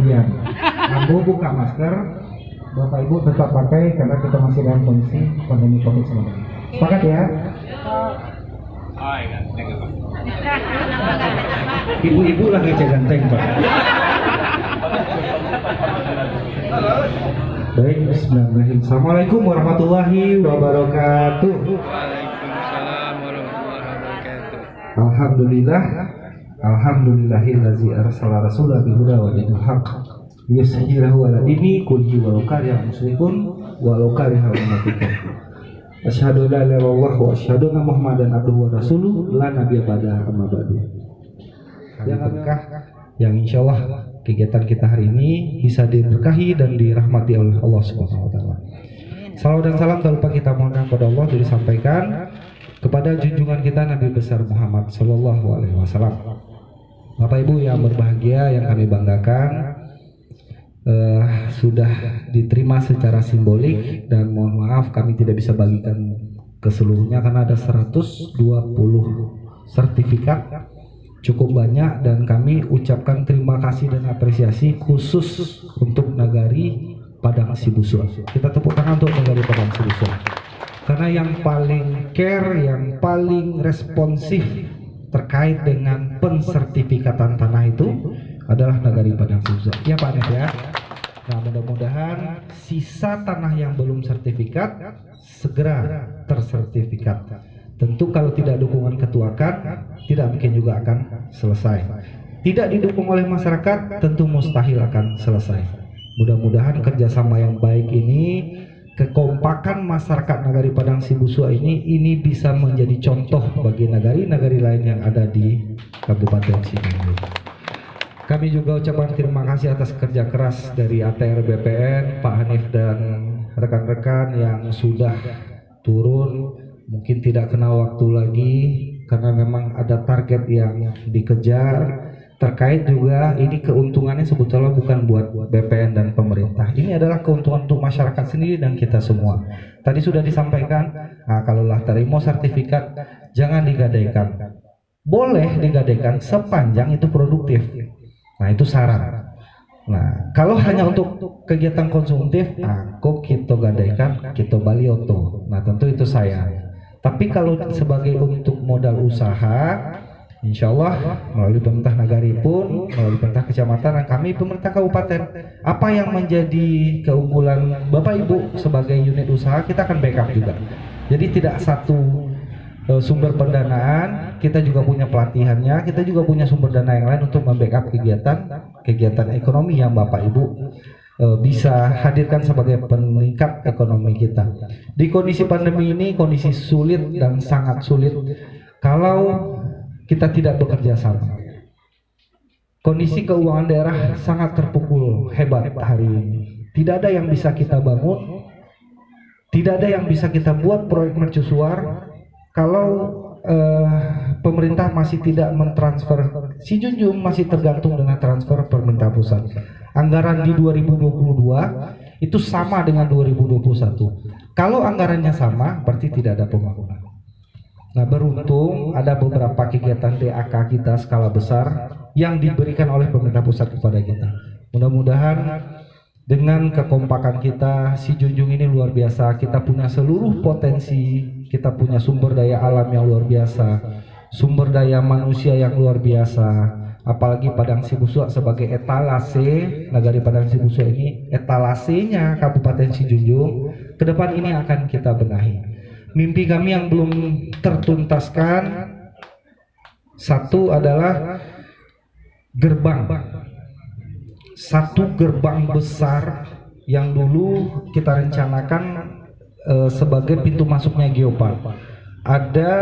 hujan. Ambo buka masker, Bapak Ibu tetap pakai karena kita masih dalam kondisi pandemi COVID-19. Sepakat ya? Ibu-ibu lah ngecek ganteng Pak. Baik, bismillahirrahmanirrahim. Assalamualaikum warahmatullahi wabarakatuh. Waalaikumsalam warahmatullahi wabarakatuh. Alhamdulillah, alhamdulillahillazi arsala rasulahu bil huda wa dinil haqq liyuzhirahu 'ala dini kullihi walau karihal musyrikun walau karihal munafiqun. Asyhadu an la ilaha illallah wa asyhadu anna Muhammadan abduhu wa rasuluh la nabiyya ba'da amma ba'du. Yang berkah, yang insyaallah kegiatan kita hari ini bisa diberkahi dan dirahmati oleh Allah Subhanahu wa taala. Salawat dan salam tak lupa kita mohonkan kepada Allah disampaikan kepada junjungan kita Nabi besar Muhammad sallallahu alaihi wasallam. Bapak Ibu yang berbahagia, yang kami banggakan, sudah diterima secara simbolik dan mohon maaf kami tidak bisa bagikan keseluruhnya karena ada 120 sertifikat, cukup banyak, dan kami ucapkan terima kasih dan apresiasi khusus untuk Nagari Padang Sibusua. Kita tepuk tangan untuk Nagari Padang Sibusua karena yang paling care, yang paling responsif terkait dengan pensertifikatan tanah itu adalah Nagari Padang Sibusua. Ya Pak Nef ya. Nah, mudah-mudahan sisa tanah yang belum sertifikat segera tersertifikat. Tentu kalau tidak dukungan ketuakan, tidak mungkin juga akan selesai. Tidak didukung oleh masyarakat, tentu mustahil akan selesai. Mudah-mudahan kerjasama yang baik ini, kekompakan masyarakat Nagari Padang Sibusua ini bisa menjadi contoh bagi nagari-nagari lain yang ada di Kabupaten Cianjur. Kami juga ucapkan terima kasih atas kerja keras dari ATR BPN, Pak Hanif dan rekan-rekan yang sudah turun. Mungkin tidak kenal waktu lagi karena memang ada target yang dikejar. Terkait juga ini keuntungannya sebetulnya bukan buat BPN dan pemerintah. Ini adalah keuntungan untuk masyarakat sendiri dan kita semua. Tadi sudah disampaikan, nah kalaulah terima sertifikat jangan digadaikan. Boleh digadaikan sepanjang itu produktif. Nah itu saran. Nah kalau hanya untuk kegiatan konsumtif, kok kita gadaikan, kita balioto. Nah tentu itu saya. Tapi kalau sebagai untuk modal usaha, insya Allah melalui pemerintah nagari pun, melalui pemerintah kecamatan dan kami pemerintah kabupaten, apa yang menjadi keunggulan Bapak Ibu sebagai unit usaha, kita akan backup juga. Jadi tidak satu sumber pendanaan, kita juga punya pelatihannya, kita juga punya sumber dana yang lain untuk membackup kegiatan ekonomi yang Bapak Ibu bisa hadirkan sebagai peningkat ekonomi kita. Di kondisi pandemi ini, kondisi sulit dan sangat sulit kalau kita tidak bekerja sama. Kondisi keuangan daerah sangat terpukul hebat hari ini. Tidak ada yang bisa kita bangun, tidak ada yang bisa kita buat proyek mercusuar kalau pemerintah masih tidak mentransfer. Si Junjung masih tergantung dengan transfer pemerintah pusat. Anggaran di 2022 itu sama dengan 2021. Kalau anggarannya sama, berarti tidak ada pembangunan. Nah, beruntung ada beberapa kegiatan DAK kita skala besar yang diberikan oleh pemerintah pusat kepada kita. Mudah-mudahan dengan kekompakan kita, si Junjung ini luar biasa. Kita punya seluruh potensi, kita punya sumber daya alam yang luar biasa, sumber daya manusia yang luar biasa. Apalagi Padang Sibusua sebagai etalase, Nagari Padang Sibusua ini etalasenya Kabupaten Sijunjung. Ke depan ini akan kita benahi. Mimpi kami yang belum tertuntaskan, satu adalah gerbang. Satu gerbang besar yang dulu kita rencanakan sebagai pintu masuknya Geopark. Ada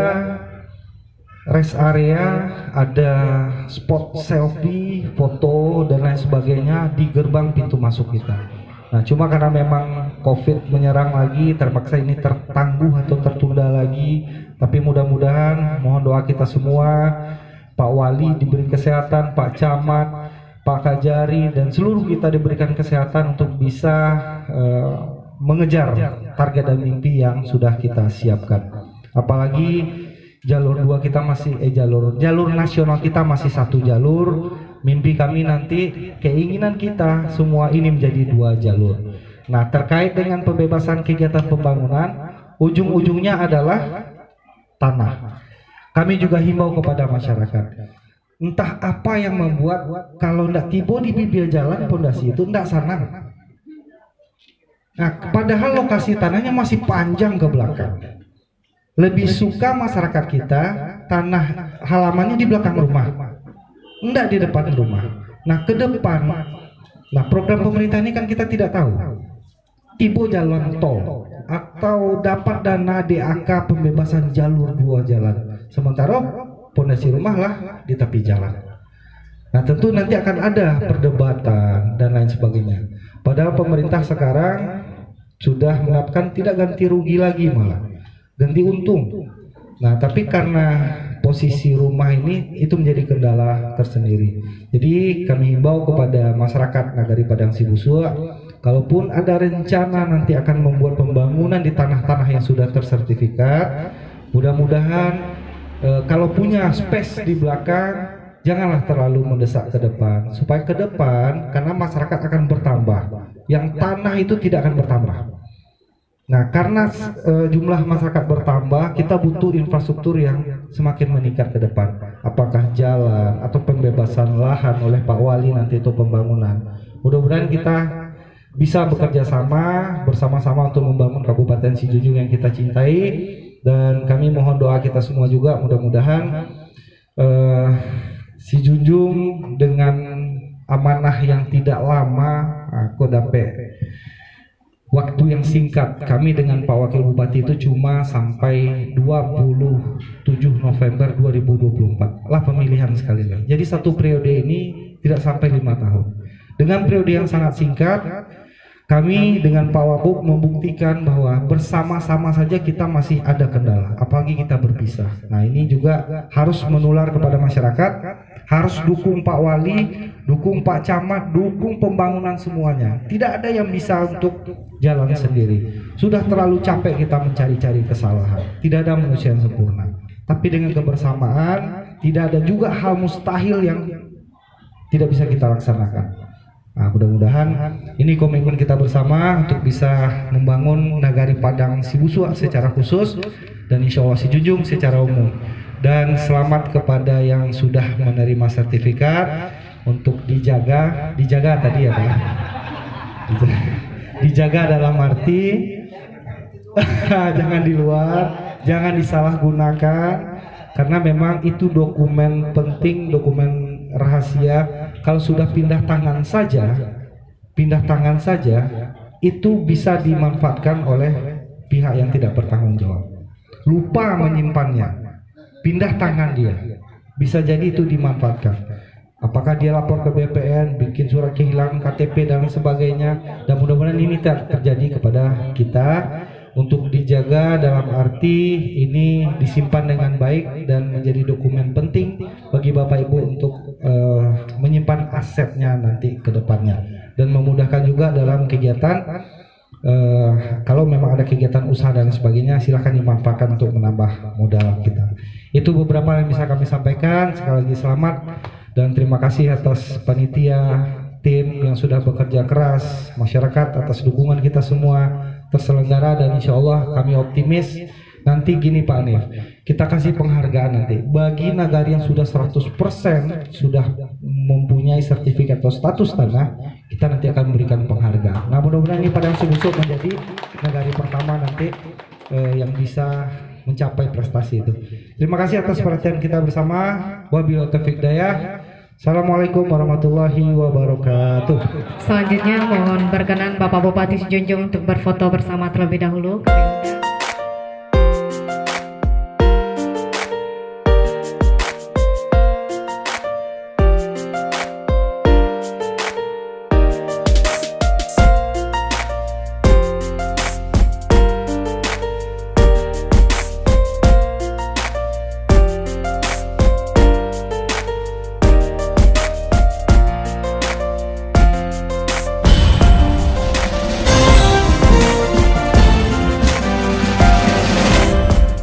rest area, ada spot selfie, foto dan lain sebagainya di gerbang pintu masuk kita. Nah, cuma karena memang COVID menyerang lagi, terpaksa ini tertangguh atau tertunda lagi. Tapi mudah-mudahan, mohon doa kita semua, Pak Wali diberi kesehatan, Pak Camat, Pak Kajari, dan seluruh kita diberikan kesehatan untuk bisa mengejar target dan mimpi yang sudah kita siapkan. Apalagi jalur 2 kita masih jalur nasional kita masih satu jalur. Mimpi kami nanti, keinginan kita semua ini menjadi 2 jalur. Nah, terkait dengan pembebasan kegiatan pembangunan, ujung-ujungnya adalah tanah. Kami juga himbau kepada masyarakat, entah apa yang membuat kalau tidak tiba di bibir jalan pondasi itu tidak sana. Nah, padahal lokasi tanahnya masih panjang ke belakang. Lebih suka masyarakat kita tanah halamannya di belakang rumah, enggak di depan rumah. Nah, ke depan, nah program pemerintah ini kan kita tidak tahu. Tiba jalan tol atau dapat dana DAK pembebasan jalur 2 jalan. Sementara pondasi rumah lah di tepi jalan. Nah, tentu nanti akan ada perdebatan dan lain sebagainya. Padahal pemerintah sekarang sudah menerapkan tidak ganti rugi lagi, malah ganti untung. Nah, tapi karena posisi rumah ini itu menjadi kendala tersendiri. Jadi kami himbau kepada masyarakat Nagari Padang Sibusua, kalaupun ada rencana nanti akan membuat pembangunan di tanah-tanah yang sudah tersertifikat, mudah-mudahan kalau punya space di belakang, janganlah terlalu mendesak ke depan. Supaya ke depan, karena masyarakat akan bertambah, yang tanah itu tidak akan bertambah. Nah, karena jumlah masyarakat bertambah, kita butuh infrastruktur yang semakin meningkat ke depan. Apakah jalan atau pembebasan lahan oleh Pak Wali nanti itu pembangunan. Mudah-mudahan kita bisa bekerja sama bersama-sama untuk membangun Kabupaten Sijunjung yang kita cintai, dan kami mohon doa kita semua juga mudah-mudahan Sijunjung dengan amanah yang tidak lama, aku dapat waktu yang singkat. Kami dengan Pak Wakil Bupati itu cuma sampai 27 November 2024 lah pemilihan sekali lagi. Jadi satu periode ini tidak sampai 5 tahun. Dengan periode yang sangat singkat, kami dengan Pak Wabuk membuktikan bahwa bersama-sama saja kita masih ada kendala, apalagi kita berpisah. Nah, ini juga harus menular kepada masyarakat, harus dukung Pak Wali, dukung Pak Camat, dukung pembangunan semuanya. Tidak ada yang bisa untuk jalan sendiri. Sudah terlalu capek kita mencari-cari kesalahan. Tidak ada manusia yang sempurna. Tapi dengan kebersamaan, tidak ada juga hal mustahil yang tidak bisa kita laksanakan. Nah, mudah-mudahan ini komitmen kita bersama untuk bisa membangun Nagari Padang Sibusua secara khusus, dan insya Allah Sijunjung secara umum. Dan selamat kepada yang sudah menerima sertifikat, untuk dijaga tadi ya Pak. Dijaga dalam arti jangan di luar, jangan disalahgunakan, karena memang itu dokumen penting, dokumen rahasia. Kalau sudah pindah tangan saja itu bisa dimanfaatkan oleh pihak yang tidak bertanggung jawab. Lupa menyimpannya, pindah tangan dia, bisa jadi itu dimanfaatkan. Apakah dia lapor ke BPN, bikin surat kehilangan KTP dan sebagainya. Dan mudah-mudahan ini tidak terjadi kepada kita. Untuk dijaga dalam arti ini disimpan dengan baik dan menjadi dokumen penting bagi Bapak Ibu untuk menyimpan asetnya nanti ke depannya, dan memudahkan juga dalam kegiatan kalau memang ada kegiatan usaha dan sebagainya, silahkan dimanfaatkan untuk menambah modal kita. Itu beberapa yang bisa kami sampaikan. Sekali lagi selamat dan terima kasih atas panitia, tim yang sudah bekerja keras, masyarakat atas dukungan kita semua terselenggara, dan insya Allah kami optimis nanti gini Pak Anif, kita kasih penghargaan nanti bagi nagari yang sudah 100% sudah mempunyai sertifikat atau status tanah, kita nanti akan memberikan penghargaan. Nah, mudah-mudahan ini Padang Sibusua menjadi nagari pertama nanti yang bisa mencapai prestasi itu. Terima kasih atas perhatian kita bersama. Wabillahi taufiq hidayah. Assalamualaikum warahmatullahi wabarakatuh. Selanjutnya mohon berkenan Bapak Bupati Sijunjung untuk berfoto bersama terlebih dahulu.